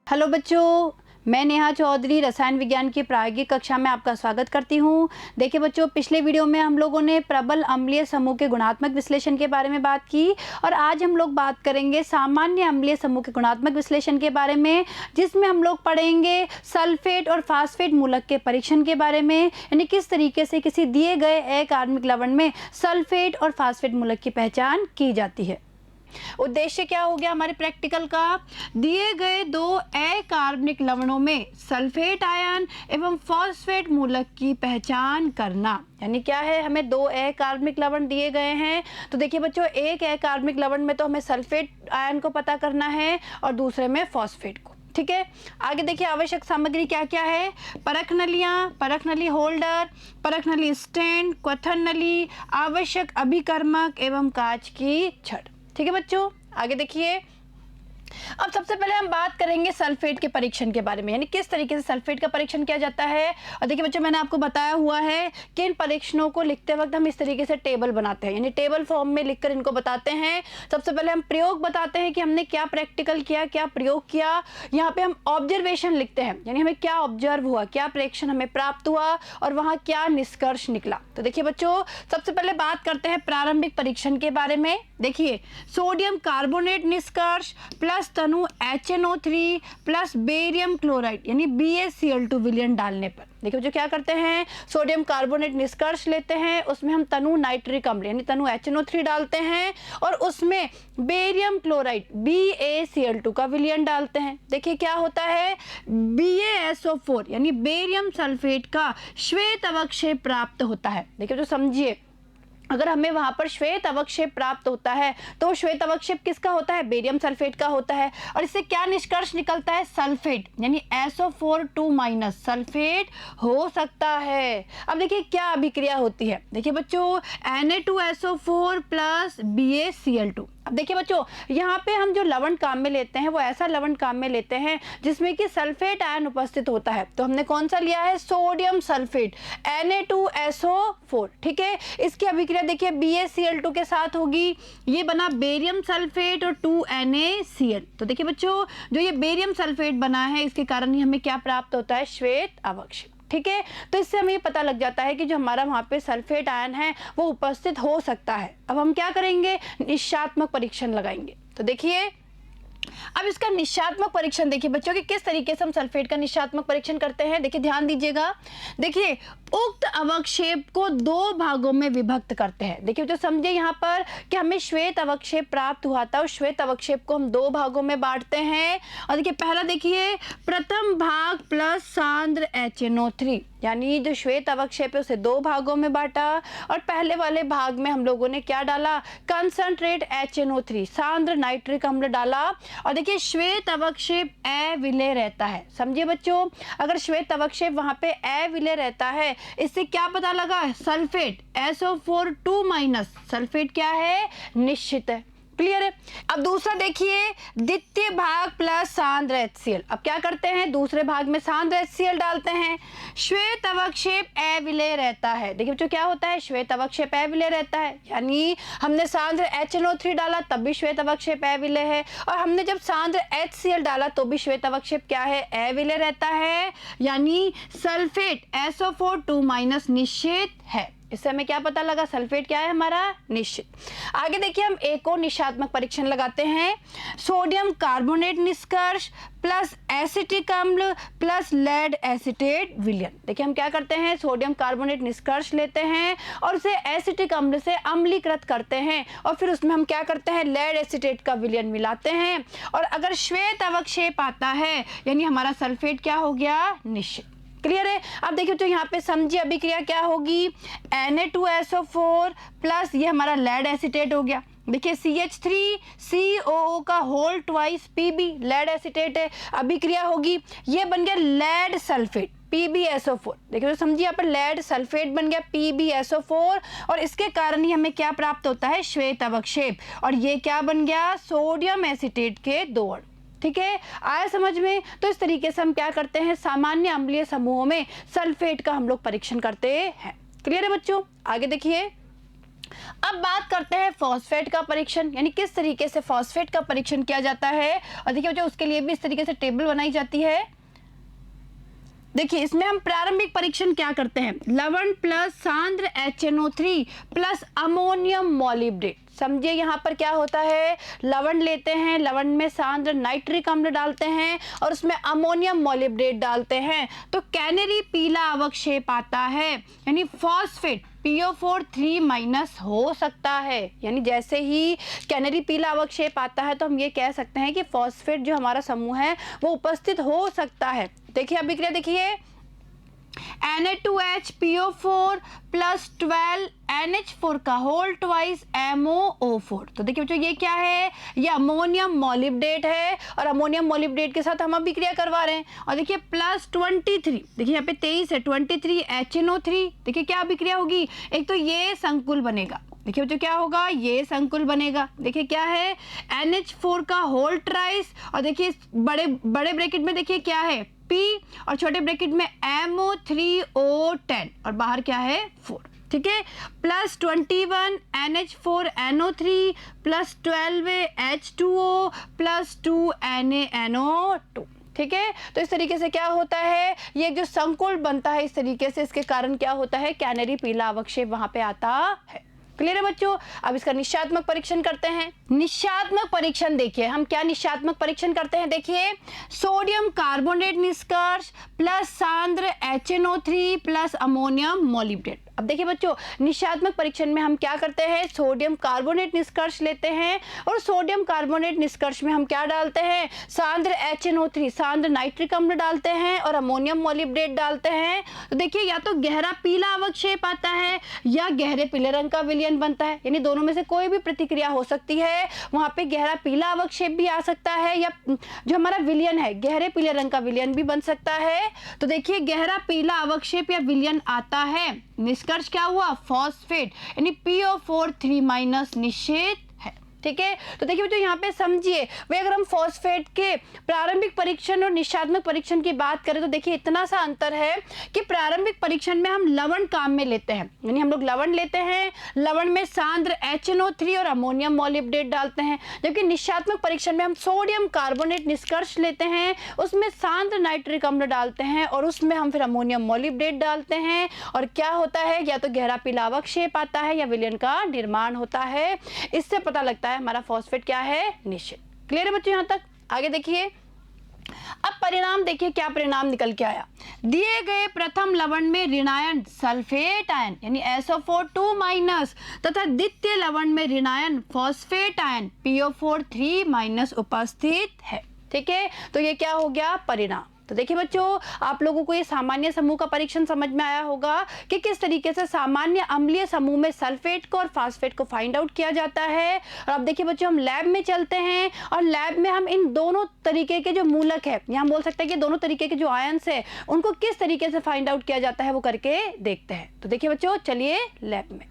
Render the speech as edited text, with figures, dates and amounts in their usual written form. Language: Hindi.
हेलो बच्चों, मैं नेहा चौधरी रसायन विज्ञान की प्रायोगिक कक्षा में आपका स्वागत करती हूँ। देखिए बच्चों, पिछले वीडियो में हम लोगों ने प्रबल अम्लीय समूह के गुणात्मक विश्लेषण के बारे में बात की और आज हम लोग बात करेंगे सामान्य अम्लीय समूह के गुणात्मक विश्लेषण के बारे में, जिसमें हम लोग पढ़ेंगे सल्फेट और फास्फेट मूलक के परीक्षण के बारे में, यानी किस तरीके से किसी दिए गए अकार्बनिक लवण में सल्फेट और फास्फेट मूलक की पहचान की जाती है। उद्देश्य क्या हो गया हमारे प्रैक्टिकल का, दिए गए दो अकार्बनिक लवणों में सल्फेट आयन एवं फॉस्फेट मूलक की पहचान करना। यानी क्या है, हमें दो अकार्बनिक लवण दिए गए हैं, तो देखिए बच्चों, एक अकार्बनिक लवण में तो हमें सल्फेट आयन को पता करना है और दूसरे में फॉस्फेट को। ठीक है, आगे देखिए आवश्यक सामग्री क्या क्या है। परख नलियां, परख नली होल्डर, परख नली स्टैंड, क्वथन नली, आवश्यक अभिकर्मक एवं कांच की छड़। ठीक है बच्चों, आगे देखिए। अब सबसे पहले हम बात करेंगे सल्फेट के परीक्षण के बारे में, यानी किस तरीके से सल्फेट का परीक्षण किया जाता है। और देखिए बच्चों, मैंने आपको बताया हुआ है कि इन परीक्षणों को लिखते वक्त हम इस तरीके से टेबल बनाते हैं, यानी टेबल फॉर्म में लिखकर इनको बताते हैं। सबसे पहले हम प्रयोग बताते हैं कि हमने क्या प्रैक्टिकल किया, क्या प्रयोग किया। यहाँ पे हम ऑब्जर्वेशन लिखते हैं, यानी हमें क्या ऑब्जर्व हुआ, क्या प्रेक्षण हमें प्राप्त हुआ और वहाँ क्या निष्कर्ष निकला। तो देखिए बच्चों, सबसे पहले बात करते हैं प्रारंभिक परीक्षण के बारे में। देखिए, सोडियम कार्बोनेट निष्कर्ष प्लस तनु HNO3 प्लस बेरियम क्लोराइड यानी BaCl2 विलयन डालने पर। देखिए जो क्या करते हैं, सोडियम कार्बोनेट निष्कर्ष लेते हैं, उसमें हम तनु नाइट्रिक अम्ल यानी तनु HNO3 डालते हैं और उसमें बेरियम क्लोराइड BaCl2 का विलयन डालते हैं। देखिए क्या होता है, BaSO4 यानी बेरियम सल्फेट का श्वेत अवक्षेप प्राप्त होता है। देखिए जो समझिए, अगर हमें वहां पर श्वेत अवक्षेप प्राप्त होता है तो श्वेत अवक्षेप किसका होता है, बेरियम सल्फेट का होता है। और इससे क्या निष्कर्ष निकलता है, सल्फेट यानी SO4 सल्फेट हो सकता है। अब देखिए क्या अभिक्रिया होती है। देखिए बच्चों, Na2SO4 प्लस BaCl2। अब देखिए बच्चों, यहाँ पे हम जो लवण काम में लेते हैं वो ऐसा लवण काम में लेते हैं जिसमें कि सल्फेट आयन उपस्थित होता है। तो हमने कौन सा लिया है, सोडियम सल्फेट Na2SO4। ठीक है, इसकी अभिक्रिया देखिए BaCl2 के साथ होगी, ये बना बेरियम सल्फेट और 2NaCl। तो देखिए बच्चों, जो ये बेरियम सल्फेट बना है इसके कारण ही हमें क्या प्राप्त होता है, श्वेत अवक्षेप। ठीक है, तो इससे हमें पता लग जाता है कि जो हमारा वहाँ पे सल्फेट आयन है वो उपस्थित हो सकता है। अब हम क्या करेंगे, निश्चात्मक परीक्षण लगाएंगे। तो देखिए, अब इसका निश्चात्मक परीक्षण देखिए बच्चों कि किस तरीके से हम सल्फेट का निश्चात्मक परीक्षण करते हैं। देखिए ध्यान दीजिएगा, देखिए उक्त अवक्षेप को दो भागों में विभक्त करते हैं। देखिए जो समझे यहाँ पर कि हमें श्वेत अवक्षेप प्राप्त हुआ था, उस श्वेत अवक्षेप को हम दो भागों में बांटते हैं। और देखिए पहला देखिए, प्रथम भाग प्लस सांद्र HNO3, यानी जो श्वेत अवक्षेप है उसे दो भागों में बांटा और पहले वाले भाग में हम लोगों ने क्या डाला, कंसंट्रेट HNO3 सांद्र नाइट्रिक अम्ल डाला। और देखिए श्वेत अवक्षेप अविलय रहता है। समझिए बच्चों, अगर श्वेत अवक्षेप वहां पे अविलय रहता है, इससे क्या पता लगा, सल्फेट SO4 सल्फेट क्या है, निश्चित है। क्लियर है। अब दूसरा देखिए, द्वितीय भाग प्लस सांद्र HCl। अब क्या करते हैं, दूसरे भाग में सांद्र HCl डालते हैं, श्वेत अवक्षेप अविलय रहता है। देखिए बच्चों क्या होता है, श्वेत अवक्षेप अविलय रहता है, यानी हमने सांद्र HNO3 डाला तब भी श्वेत अवक्षेप अविलय है और हमने जब सांद्र HCl डाला तो भी श्वेत अवक्षेप क्या है, अविलय रहता है, यानी सल्फेट SO4 निश्चित है। इससे हमें क्या पता लगा, सल्फेट क्या है हमारा, निश्चित। आगे देखिए हम एक और निश्चात्मक परीक्षण लगाते हैं, सोडियम कार्बोनेट निष्कर्ष प्लस एसिटिक अम्ल प्लस लेड एसिटेट विलयन। देखिए हम क्या करते हैं, सोडियम कार्बोनेट निष्कर्ष लेते हैं और उसे एसिटिक अम्ल से अम्लीकृत करते हैं और फिर उसमें हम क्या करते हैं, लेड एसिटेट का विलयन मिलाते हैं और अगर श्वेत अवक्षेप आता है यानी हमारा सल्फेट क्या हो गया, निश्चित। क्लियर है। अब देखिए तो यहाँ पे समझिए अभिक्रिया क्या होगी, Na2SO4 प्लस ये हमारा लेड एसिटेट हो गया। देखिए CH3COO का whole twice Pb lead acetate है, अभिक्रिया होगी, ये बन गया लेड सल्फेट PbSO4। देखिए तो समझिए यहाँ पर लेड सल्फेट बन गया PbSO4 और इसके कारण ही हमें क्या प्राप्त होता है, श्वेत अवक्षेप, और ये क्या बन गया, सोडियम एसिटेट के दो अणु। ठीक है, आया समझ में। तो इस तरीके से हम क्या करते हैं, सामान्य अम्लीय समूहों में सल्फेट का हम लोग परीक्षण करते हैं। क्लियर है बच्चों। आगे देखिए, अब बात करते हैं फॉस्फेट का परीक्षण, यानी किस तरीके से फॉस्फेट का परीक्षण किया जाता है। और देखिए बच्चों उसके लिए भी इस तरीके से टेबल बनाई जाती है। देखिए इसमें हम प्रारंभिक परीक्षण क्या करते हैं, लवण प्लस सांद्र HNO3 प्लस अमोनियम मॉलिब्डेट। समझिए यहाँ पर क्या होता है, लवण लेते हैं, लवण में सांद्र नाइट्रिक अम्ल डालते हैं और उसमें अमोनियम मॉलिब्डेट डालते हैं तो कैनरी पीला अवक्षेप आता है, यानी फॉस्फेट PO4 3- हो सकता है। यानी जैसे ही कैनरी पीला अवक्षेप आता है तो हम ये कह सकते हैं कि फॉस्फेट जो हमारा समूह है वो उपस्थित हो सकता है। देखिए अभिक्रिया देखिए, Na2H PO4 प्लस 12 NH4 का होल ट्वाइस MOO4। तो देखिए बच्चों ये क्या है, ये अमोनियम मॉलिब्डेट है और अमोनियम मॉलिब्डेट के साथ हम अभिक्रिया करवा रहे हैं। और देखिए प्लस 23, देखिए यहाँ पे 23 है, 23 HNO3। देखिए क्या अभिक्रिया होगी, एक तो ये संकुल बनेगा, देखिए बच्चों क्या होगा, ये संकुल बनेगा। देखिए क्या है, NH4 का होल ट्राइस और देखिए बड़े बड़े ब्रैकेट में देखिए क्या है P और छोटे ब्रैकेट में MO3O10 और बाहर क्या है 4। ठीक है, plus 21 NH4NO3 plus 12 H2O plus 2 NaNO2। ठीक है, तो इस तरीके से क्या होता है, ये जो संकुल बनता है इस तरीके से, इसके कारण क्या होता है, कैनरी पीला अवक्षेप वहां पे आता है। क्लियर है बच्चों। अब इसका निश्चयात्मक परीक्षण करते हैं। निश्चयात्मक परीक्षण देखिए हम क्या निश्चयात्मक परीक्षण करते हैं, देखिए सोडियम कार्बोनेट निष्कर्ष प्लस सांद्र HNO3 प्लस अमोनियम मॉलिब्डेट। अब देखिए बच्चों निश्चयात्मक परीक्षण में हम क्या करते हैं, सोडियम कार्बोनेट निष्कर्ष लेते हैं और सोडियम कार्बोनेट निष्कर्ष में हम क्या डालते हैं, सांद्र HNO3 सांद्र नाइट्रिक अम्ल डालते हैं और अमोनियम मॉलिब्डेट डालते हैं। तो देखिए या तो गहरा पीला अवक्षेप आता है या गहरे पीले रंग का विलयन बनता है, यानी दोनों में से कोई भी प्रतिक्रिया हो सकती है। वहां पे गहरा पीला अवक्षेप भी आ सकता है या जो हमारा विलयन है गहरे पीले रंग का विलयन भी बन सकता है। तो देखिए गहरा पीला अवक्षेप या विलयन आता है, निष्कर्ष क्या हुआ, फॉस्फेट यानी PO4 3- निषेध है। ठीक है, तो देखिए बच्चों यहाँ पे समझिए, वे अगर हम फॉस्फेट के प्रारंभिक परीक्षण और निश्चयात्मक परीक्षण की बात करें तो देखिए इतना सा अंतर है कि प्रारंभिक परीक्षण में हम लवण काम में लेते हैं, यानी हम लोग लवण लेते हैं, लवण में सांद्र HNO3 और अमोनियम मॉलिब्डेट डालते हैं, जबकि निश्चयात्मक परीक्षण में हम सोडियम कार्बोनेट निष्कर्ष लेते हैं, उसमें सांद्र नाइट्रिक अम्ल डालते हैं और उसमें हम फिर अमोनियम मॉलिब्डेट डालते हैं और क्या होता है, या तो गहरा पीला अवक्षेप आता है या विलयन का निर्माण होता है। इससे पता लगता है हमारा फॉस्फेट क्या है, निश्चित। क्लियर है बच्चों यहाँ तक। आगे देखिए, अब परिणाम देखिए क्या परिणाम निकल के आया। दिए गए प्रथम लवण में ऋणायन सल्फेट आयन यानी SO4 2- तथा द्वितीय लवण में ऋणायन फॉस्फेट आयन PO4 3- उपस्थित है। ठीक है, तो ये क्या हो गया, परिणाम। तो देखिए बच्चों आप लोगों को ये सामान्य समूह का परीक्षण समझ में आया होगा कि किस तरीके से सामान्य अम्लीय समूह में सल्फेट को और फास्फेट को फाइंड आउट किया जाता है। और अब देखिए बच्चों हम लैब में चलते हैं और लैब में हम इन दोनों तरीके के जो मूलक है, यहाँ बोल सकते हैं कि दोनों तरीके के जो आयन्स है उनको किस तरीके से फाइंड आउट किया जाता है वो करके देखते हैं। तो देखिए बच्चों चलिए लैब में।